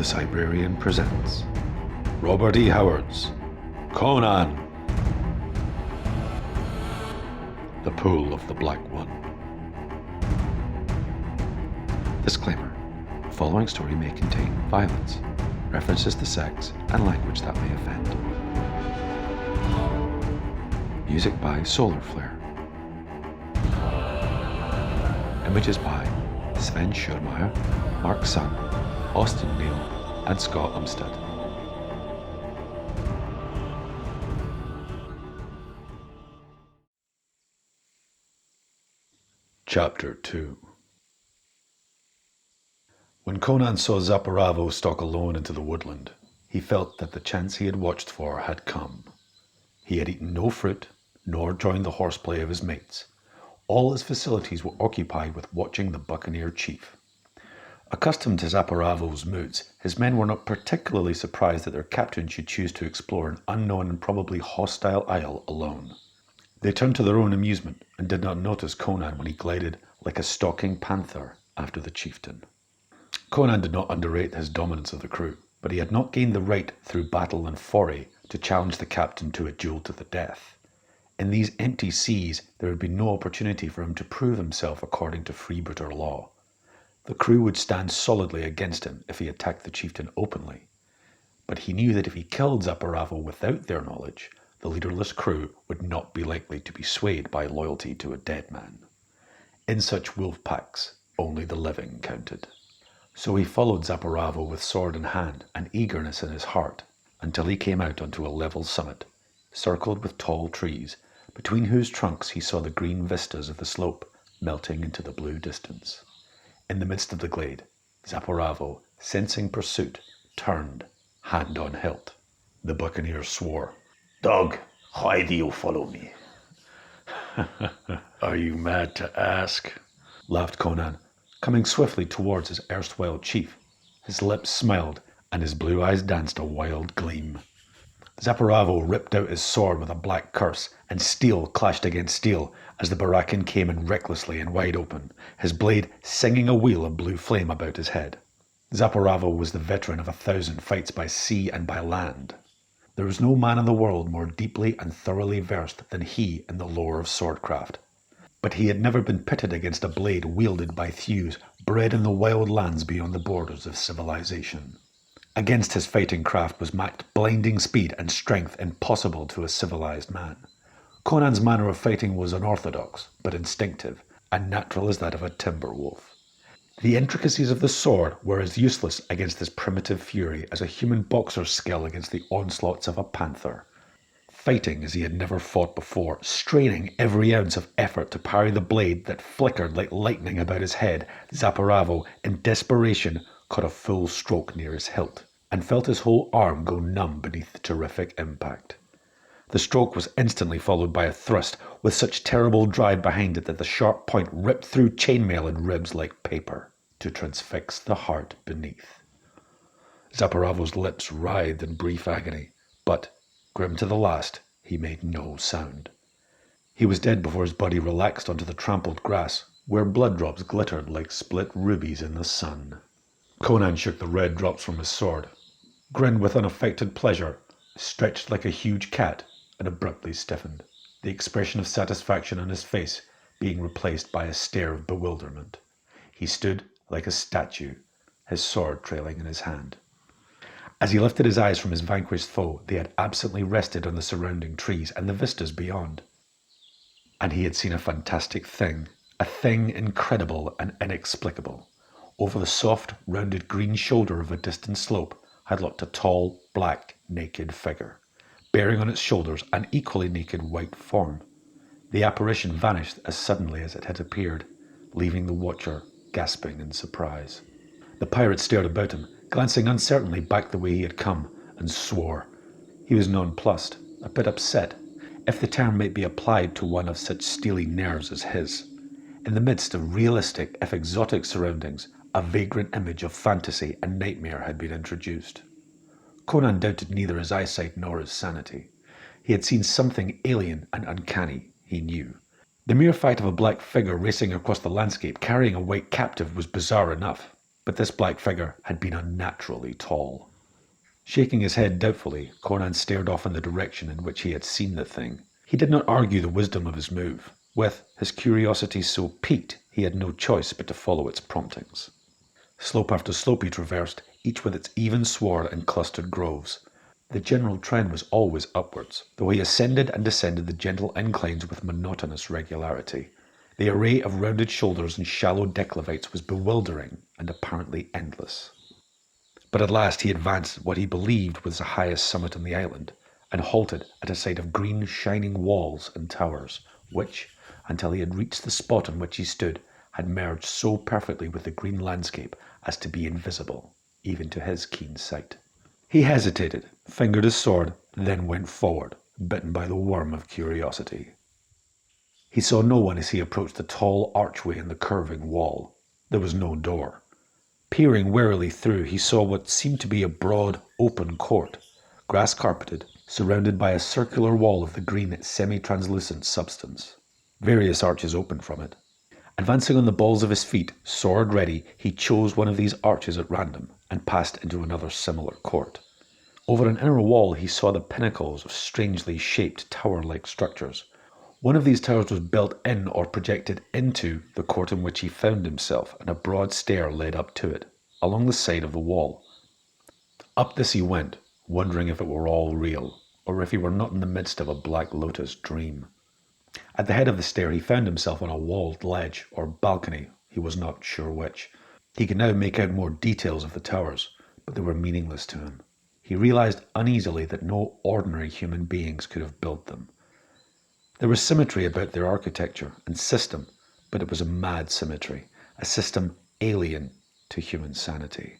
the Cybrarian presents Robert E. Howard's Conan, The Pool of the Black One. Disclaimer: the following story may contain violence, references to sex, and language that may offend. Music by Solar Flare. Images by Sven Schueurmeier, Mark Sun, Austin Neill, and Scott Umstattd. Chapter 2. When Conan saw Zaporavo stalk alone into the woodland, he felt that the chance he had watched for had come. He had eaten no fruit, nor joined the horseplay of his mates. All his facilities were occupied with watching the buccaneer chief. Accustomed to Zaporavo's moods, his men were not particularly surprised that their captain should choose to explore an unknown and probably hostile isle alone. They turned to their own amusement and did not notice Conan when he glided like a stalking panther after the chieftain. Conan did not underrate his dominance of the crew, but he had not gained the right through battle and foray to challenge the captain to a duel to the death. In these empty seas, there had been no opportunity for him to prove himself according to freebooter law. The crew would stand solidly against him if he attacked the chieftain openly. But he knew that if he killed Zaporavo without their knowledge, the leaderless crew would not be likely to be swayed by loyalty to a dead man. In such wolf packs, only the living counted. So he followed Zaporavo with sword in hand and eagerness in his heart until he came out onto a level summit, circled with tall trees, between whose trunks he saw the green vistas of the slope melting into the blue distance. In the midst of the glade, Zaporavo, sensing pursuit, turned, hand on hilt. The buccaneer swore. "Dog, why do you follow me?" "Are you mad to ask?" laughed Conan, coming swiftly towards his erstwhile chief. His lips smiled, and his blue eyes danced a wild gleam. Zaporavo ripped out his sword with a black curse, and steel clashed against steel as the barracan came in recklessly and wide open, his blade singing a wheel of blue flame about his head. Zaporavo was the veteran of 1,000 fights by sea and by land. There was no man in the world more deeply and thoroughly versed than he in the lore of swordcraft. But he had never been pitted against a blade wielded by thews bred in the wild lands beyond the borders of civilization. Against his fighting craft was matched blinding speed and strength impossible to a civilized man. Conan's manner of fighting was unorthodox, but instinctive, and natural as that of a timber wolf. The intricacies of the sword were as useless against this primitive fury as a human boxer's skill against the onslaughts of a panther. Fighting as he had never fought before, straining every ounce of effort to parry the blade that flickered like lightning about his head, Zaporavo, in desperation, caught a full stroke near his hilt, and felt his whole arm go numb beneath the terrific impact. The stroke was instantly followed by a thrust with such terrible drive behind it that the sharp point ripped through chainmail and ribs like paper, to transfix the heart beneath. Zaporavo's lips writhed in brief agony, but, grim to the last, he made no sound. He was dead before his body relaxed onto the trampled grass, where blood drops glittered like split rubies in the sun. Conan shook the red drops from his sword, grinned with unaffected pleasure, stretched like a huge cat, and abruptly stiffened, the expression of satisfaction on his face being replaced by a stare of bewilderment. He stood like a statue, his sword trailing in his hand. As he lifted his eyes from his vanquished foe, they had absently rested on the surrounding trees and the vistas beyond. And he had seen a fantastic thing, a thing incredible and inexplicable. Over the soft, rounded green shoulder of a distant slope had looked a tall, black, naked figure, bearing on its shoulders an equally naked white form. The apparition vanished as suddenly as it had appeared, leaving the watcher gasping in surprise. The pirate stared about him, glancing uncertainly back the way he had come, and swore. He was nonplussed, a bit upset, if the term might be applied to one of such steely nerves as his. In the midst of realistic, if exotic surroundings, a vagrant image of fantasy and nightmare had been introduced. Conan doubted neither his eyesight nor his sanity. He had seen something alien and uncanny, he knew. The mere fact of a black figure racing across the landscape carrying a white captive was bizarre enough, but this black figure had been unnaturally tall. Shaking his head doubtfully, Conan stared off in the direction in which he had seen the thing. He did not argue the wisdom of his move. With his curiosity so piqued, he had no choice but to follow its promptings. Slope after slope he traversed, each with its even sward and clustered groves. The general trend was always upwards, though he ascended and descended the gentle inclines with monotonous regularity. The array of rounded shoulders and shallow declivities was bewildering and apparently endless. But at last he advanced what he believed was the highest summit on the island, and halted at a sight of green shining walls and towers, which, until he had reached the spot on which he stood, had merged so perfectly with the green landscape as to be invisible, even to his keen sight. He hesitated, fingered his sword, then went forward, bitten by the worm of curiosity. He saw no one as he approached the tall archway in the curving wall. There was no door. Peering warily through, he saw what seemed to be a broad, open court, grass-carpeted, surrounded by a circular wall of the green, semi-translucent substance. Various arches opened from it. Advancing on the balls of his feet, sword ready, he chose one of these arches at random and passed into another similar court. Over an inner wall he saw the pinnacles of strangely shaped tower-like structures. One of these towers was built in or projected into the court in which he found himself, and a broad stair led up to it, along the side of the wall. Up this he went, wondering if it were all real, or if he were not in the midst of a Black Lotus dream. At the head of the stair he found himself on a walled ledge, or balcony, he was not sure which. He could now make out more details of the towers, but they were meaningless to him. He realized uneasily that no ordinary human beings could have built them. There was symmetry about their architecture and system, but it was a mad symmetry, a system alien to human sanity.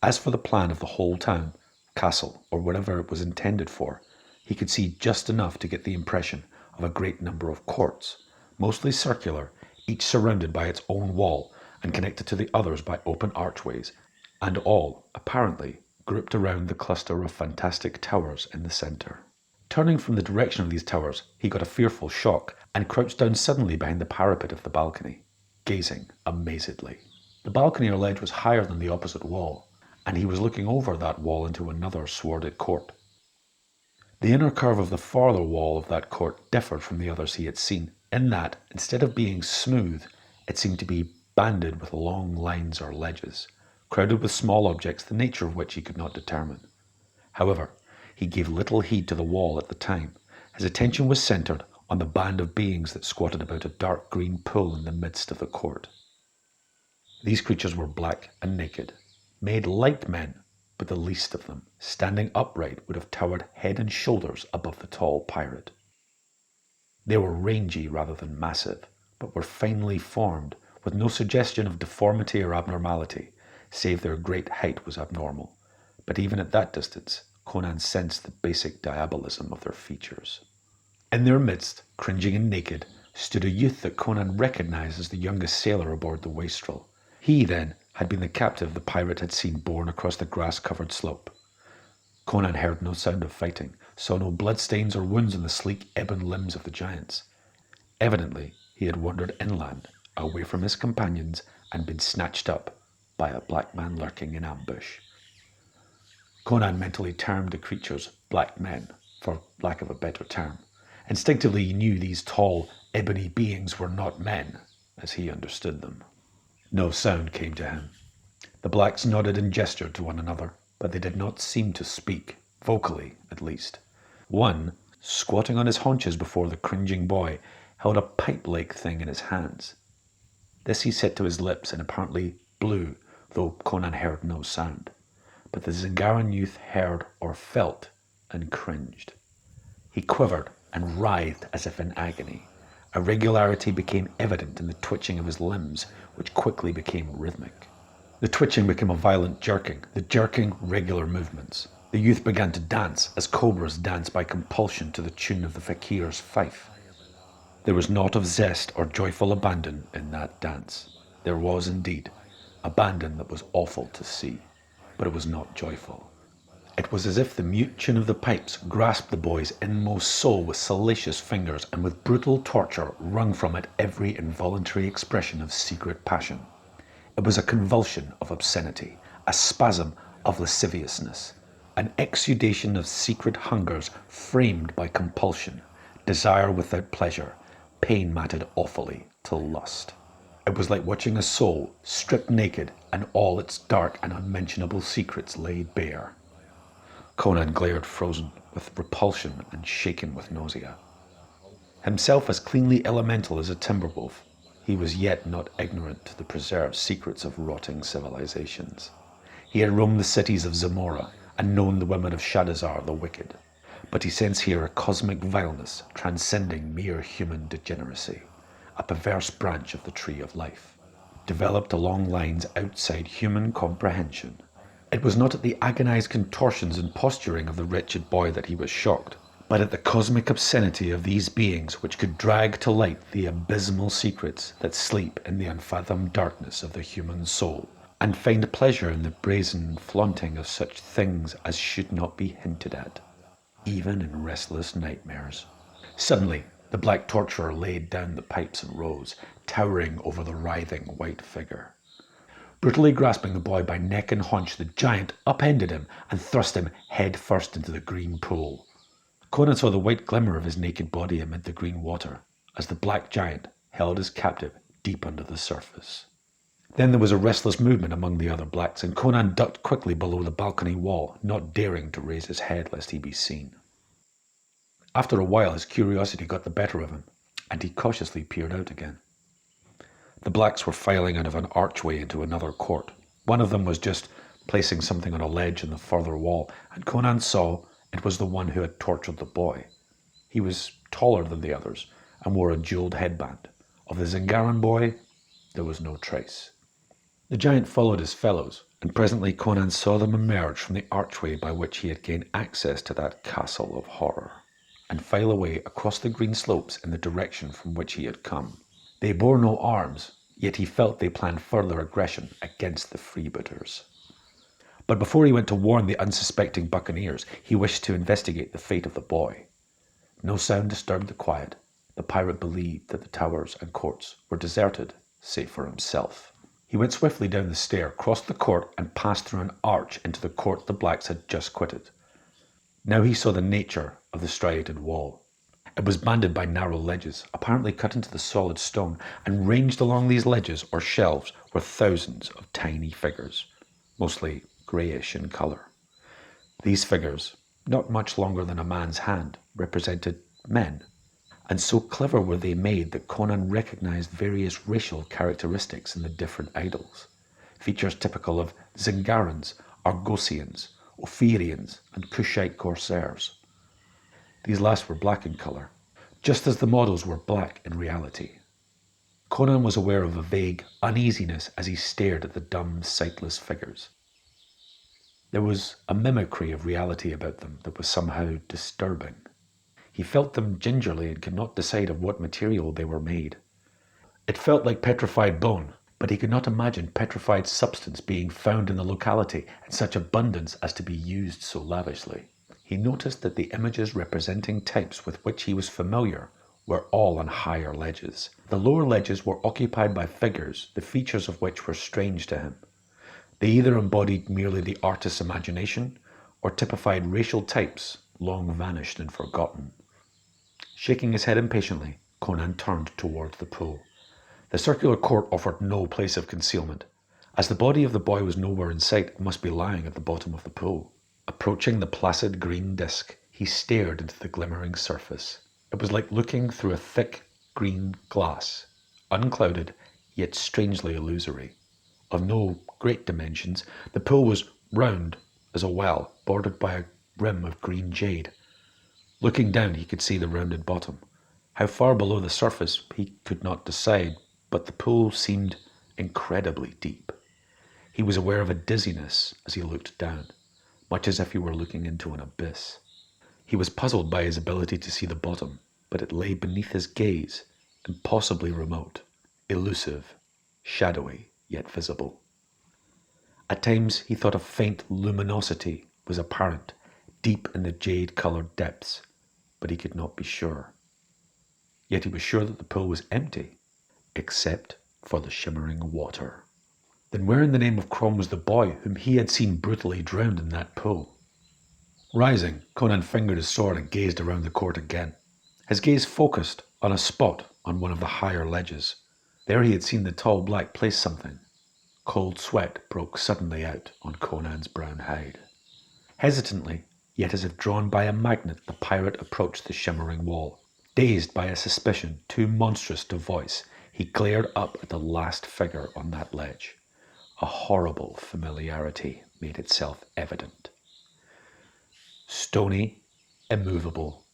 As for the plan of the whole town, castle, or whatever it was intended for, he could see just enough to get the impression of a great number of courts, mostly circular, each surrounded by its own wall and connected to the others by open archways, and all, apparently, grouped around the cluster of fantastic towers in the centre. Turning from the direction of these towers, he got a fearful shock and crouched down suddenly behind the parapet of the balcony, gazing amazedly. The balcony or ledge was higher than the opposite wall, and he was looking over that wall into another swarded court. The inner curve of the farther wall of that court differed from the others he had seen, in that, instead of being smooth, it seemed to be banded with long lines or ledges, crowded with small objects, the nature of which he could not determine. However, he gave little heed to the wall at the time. His attention was centered on the band of beings that squatted about a dark green pool in the midst of the court. These creatures were black and naked, made like men, but the least of them, standing upright, would have towered head and shoulders above the tall pirate. They were rangy rather than massive, but were finely formed, with no suggestion of deformity or abnormality, save their great height was abnormal. But even at that distance, Conan sensed the basic diabolism of their features. In their midst, cringing and naked, stood a youth that Conan recognized as the youngest sailor aboard the Wastrel. He, then, had been the captive the pirate had seen borne across the grass-covered slope. Conan heard no sound of fighting, saw no bloodstains or wounds on the sleek ebon limbs of the giants. Evidently, he had wandered inland, away from his companions, and been snatched up by a black man lurking in ambush. Conan mentally termed the creatures black men, for lack of a better term. Instinctively he knew these tall, ebony beings were not men, as he understood them. No sound came to him. The blacks nodded and gestured to one another, but they did not seem to speak, vocally at least. One, squatting on his haunches before the cringing boy, held a pipe-like thing in his hands. This he set to his lips and apparently blew, though Conan heard no sound. But the Zingaran youth heard or felt and cringed. He quivered and writhed as if in agony. Irregularity became evident in the twitching of his limbs, which quickly became rhythmic. The twitching became a violent jerking, the jerking regular movements. The youth began to dance as cobras dance by compulsion to the tune of the fakir's fife. There was naught of zest or joyful abandon in that dance. There was indeed abandon that was awful to see, but it was not joyful. It was as if the mute tune of the pipes grasped the boy's inmost soul with salacious fingers and with brutal torture wrung from it every involuntary expression of secret passion. It was a convulsion of obscenity, a spasm of lasciviousness, an exudation of secret hungers framed by compulsion, desire without pleasure, pain matted awfully to lust. It was like watching a soul stripped naked and all its dark and unmentionable secrets laid bare. Conan glared frozen with repulsion and shaken with nausea. Himself as cleanly elemental as a timber wolf, he was yet not ignorant to the preserved secrets of rotting civilizations. He had roamed the cities of Zamora and known the women of Shadazar the wicked, but he sensed here a cosmic vileness transcending mere human degeneracy, a perverse branch of the tree of life, developed along lines outside human comprehension. It was not at the agonized contortions and posturing of the wretched boy that he was shocked, but at the cosmic obscenity of these beings which could drag to light the abysmal secrets that sleep in the unfathomed darkness of the human soul, and find pleasure in the brazen flaunting of such things as should not be hinted at, even in restless nightmares. Suddenly, the black torturer laid down the pipes and rose, towering over the writhing white figure. Brutally grasping the boy by neck and haunch, the giant upended him and thrust him head first into the green pool. Conan saw the white glimmer of his naked body amid the green water, as the black giant held his captive deep under the surface. Then there was a restless movement among the other blacks, and Conan ducked quickly below the balcony wall, not daring to raise his head lest he be seen. After a while his curiosity got the better of him, and he cautiously peered out again. The blacks were filing out of an archway into another court. One of them was just placing something on a ledge in the further wall, and Conan saw it was the one who had tortured the boy. He was taller than the others and wore a jeweled headband. Of the Zingaran boy, there was no trace. The giant followed his fellows, and presently Conan saw them emerge from the archway by which he had gained access to that castle of horror, and file away across the green slopes in the direction from which he had come. They bore no arms, yet he felt they planned further aggression against the freebooters. But before he went to warn the unsuspecting buccaneers, he wished to investigate the fate of the boy. No sound disturbed the quiet. The pirate believed that the towers and courts were deserted, save for himself. He went swiftly down the stair, crossed the court, and passed through an arch into the court the blacks had just quitted. Now he saw the nature of the striated wall. It was banded by narrow ledges, apparently cut into the solid stone, and ranged along these ledges or shelves were thousands of tiny figures, mostly greyish in colour. These figures, not much longer than a man's hand, represented men, and so clever were they made that Conan recognized various racial characteristics in the different idols, features typical of Zingarans, Argosians, Ophirians, and Kushite corsairs. These last were black in colour, just as the models were black in reality. Conan was aware of a vague uneasiness as he stared at the dumb, sightless figures. There was a mimicry of reality about them that was somehow disturbing. He felt them gingerly and could not decide of what material they were made. It felt like petrified bone, but he could not imagine petrified substance being found in the locality in such abundance as to be used so lavishly. He noticed that the images representing types with which he was familiar were all on higher ledges. The lower ledges were occupied by figures, the features of which were strange to him. They either embodied merely the artist's imagination or typified racial types long vanished and forgotten. Shaking his head impatiently, Conan turned towards the pool. The circular court offered no place of concealment. As the body of the boy was nowhere in sight, it must be lying at the bottom of the pool. Approaching the placid green disk, he stared into the glimmering surface. It was like looking through a thick green glass, unclouded, yet strangely illusory. Of no great dimensions, the pool was round as a well, bordered by a rim of green jade. Looking down, he could see the rounded bottom. How far below the surface, he could not decide, but the pool seemed incredibly deep. He was aware of a dizziness as he looked down, much as if he were looking into an abyss. He was puzzled by his ability to see the bottom, but it lay beneath his gaze, impossibly remote, elusive, shadowy, yet visible. At times he thought a faint luminosity was apparent, deep in the jade-coloured depths, but he could not be sure. Yet he was sure that the pool was empty, except for the shimmering water. Then where in the name of Crom was the boy whom he had seen brutally drowned in that pool? Rising, Conan fingered his sword and gazed around the court again. His gaze focused on a spot on one of the higher ledges. There he had seen the tall black place something. Cold sweat broke suddenly out on Conan's brown hide. Hesitantly, yet as if drawn by a magnet, the pirate approached the shimmering wall. Dazed by a suspicion too monstrous to voice, he glared up at the last figure on that ledge. A horrible familiarity made itself evident. Stony, immovable,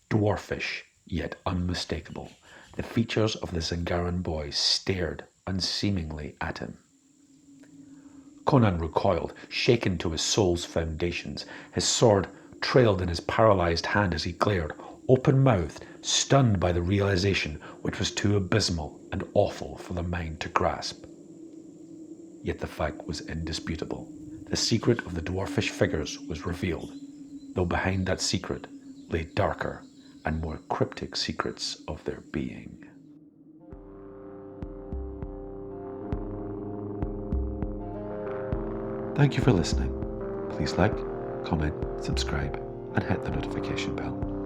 dwarfish, yet unmistakable, the features of the Zingaran boy stared unseemingly at him. Conan recoiled, shaken to his soul's foundations. His sword trailed in his paralyzed hand as he glared, open-mouthed, stunned by the realization which was too abysmal and awful for the mind to grasp. Yet the fact was indisputable. The secret of the dwarfish figures was revealed, though behind that secret lay darker and more cryptic secrets of their being. Thank you for listening. Please like, comment, subscribe, and hit the notification bell.